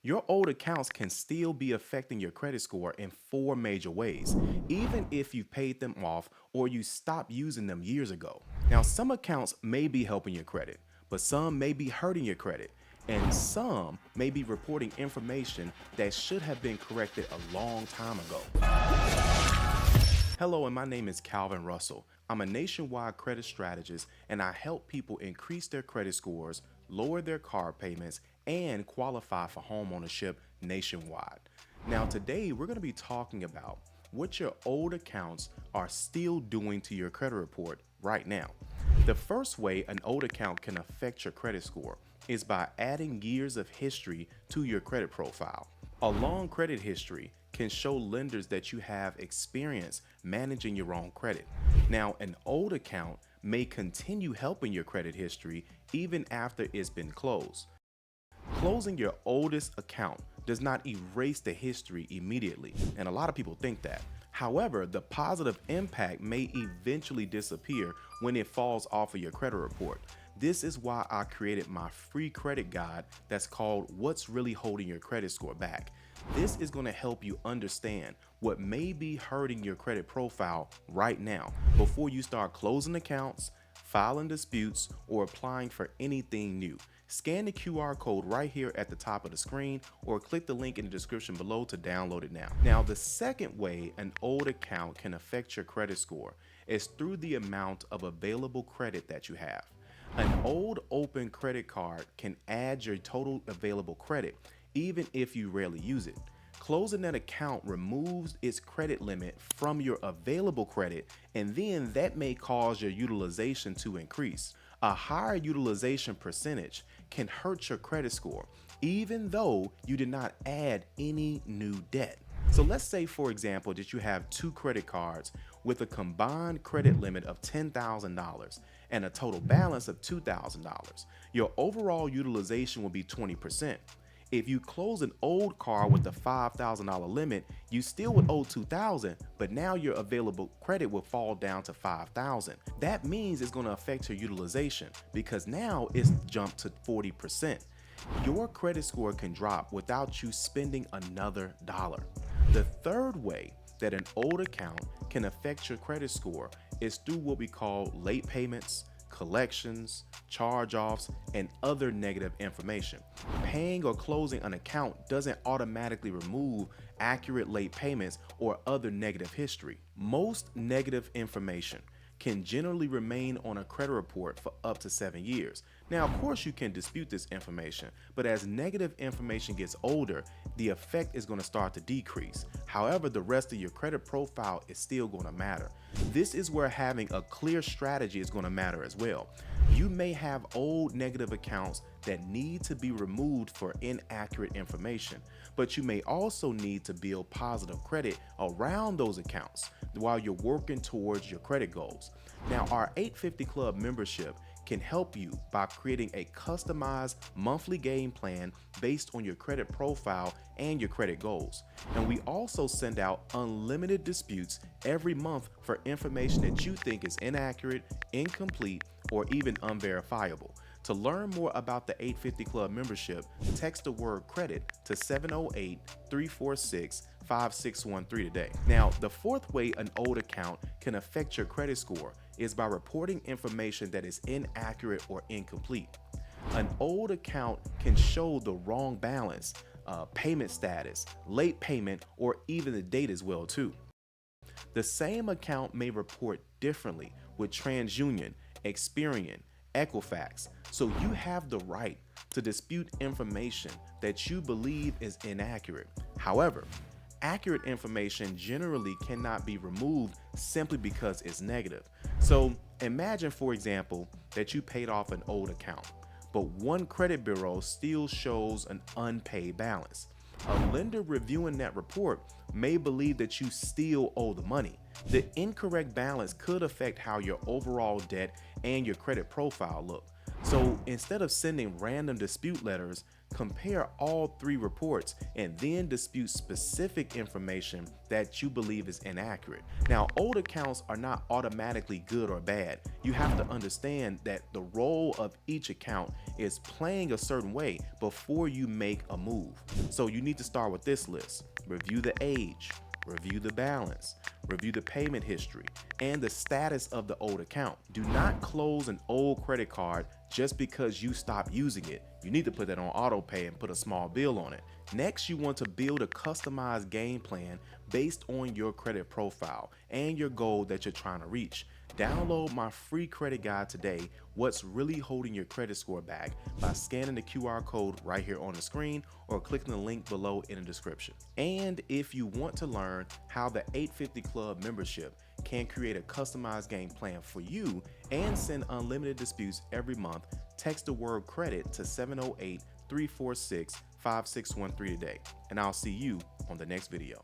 Your old accounts can still be affecting your credit score in four major ways, even if you paid them off or you stopped using them years ago. Now, some accounts may be helping your credit, but some may be hurting your credit, and some may be reporting information that should have been corrected a long time ago. Hello, and my name is Calvin Russell. I'm a nationwide credit strategist, and I help people increase their credit scores, lower their car payments, and qualify for homeownership nationwide. Now, today we're going to be talking about what your old accounts are still doing to your credit report right now. The first way an old account can affect your credit score is by adding years of history to your credit profile. A long credit history can show lenders that you have experience managing your own credit. Now, an old account may continue helping your credit history even after it's been closed. Closing your oldest account does not erase the history immediately, and a lot of people think that. However, the positive impact may eventually disappear when it falls off of your credit report. This is why I created my free credit guide that's called What's Really Holding Your Credit Score Back. This is going to help you understand what may be hurting your credit profile right now before you start closing accounts, filing disputes, or applying for anything new. Scan the QR code right here at the top of the screen or click the link in the description below to download it now. Now, the second way an old account can affect your credit score is through the amount of available credit that you have. An old open credit card can add your total available credit even if you rarely use it. Closing that account removes its credit limit from your available credit, and then that may cause your utilization to increase. A higher utilization percentage can hurt your credit score, even though you did not add any new debt. So let's say, for example, that you have two credit cards with a combined credit limit of $10,000 and a total balance of $2,000. Your overall utilization will be 20%. If you close an old card with a $5,000 limit, you still would owe $2,000, but now your available credit will fall down to $5,000. That means it's going to affect your utilization because now it's jumped to 40%. Your credit score can drop without you spending another dollar. The third way that an old account can affect your credit score is through what we call late payments, collections, charge-offs, and other negative information. Paying or closing an account doesn't automatically remove accurate late payments or other negative history. Most negative information can generally remain on a credit report for up to 7 years. Now, of course, you can dispute this information, but as negative information gets older, the effect is going to start to decrease. However, the rest of your credit profile is still going to matter. This is where having a clear strategy is going to matter as well. You may have old negative accounts that need to be removed for inaccurate information, but you may also need to build positive credit around those accounts while you're working towards your credit goals. Now, our 850 Club membership can help you by creating a customized monthly game plan based on your credit profile and your credit goals. And we also send out unlimited disputes every month for information that you think is inaccurate, incomplete, or even unverifiable. To learn more about the 850 Club membership, text the word credit to 708-346-5613 today. Now, the fourth way an old account can affect your credit score is by reporting information that is inaccurate or incomplete. An old account can show the wrong balance, payment status, late payment, or even the date as well too. The same account may report differently with TransUnion, Experian, Equifax, so you have the right to dispute information that you believe is inaccurate. However, accurate information generally cannot be removed simply because it's negative. So imagine, for example, that you paid off an old account, but one credit bureau still shows an unpaid balance. A lender reviewing that report may believe that you still owe the money. The incorrect balance could affect how your overall debt and your credit profile look. So instead of sending random dispute letters, Compare all 3 reports and then dispute specific information that you believe is inaccurate. Now, old accounts are not automatically good or bad. You have to understand that the role of each account is playing a certain way before you make a move. So you need to start with this list. Review the age, review the balance, review the payment history, and the status of the old account. Do not close an old credit card just because you stopped using it. You need to put that on Autopay and put a small bill on it. Next, you want to build a customized game plan based on your credit profile and your goal that you're trying to reach. Download my free credit guide today, What's Really Holding Your Credit Score Back, by scanning the QR code right here on the screen or clicking the link below in the description. And if you want to learn how the 850 Club membership can create a customized game plan for you and send unlimited disputes every month, text the word credit to 708-346-5613 today. And I'll see you on the next video.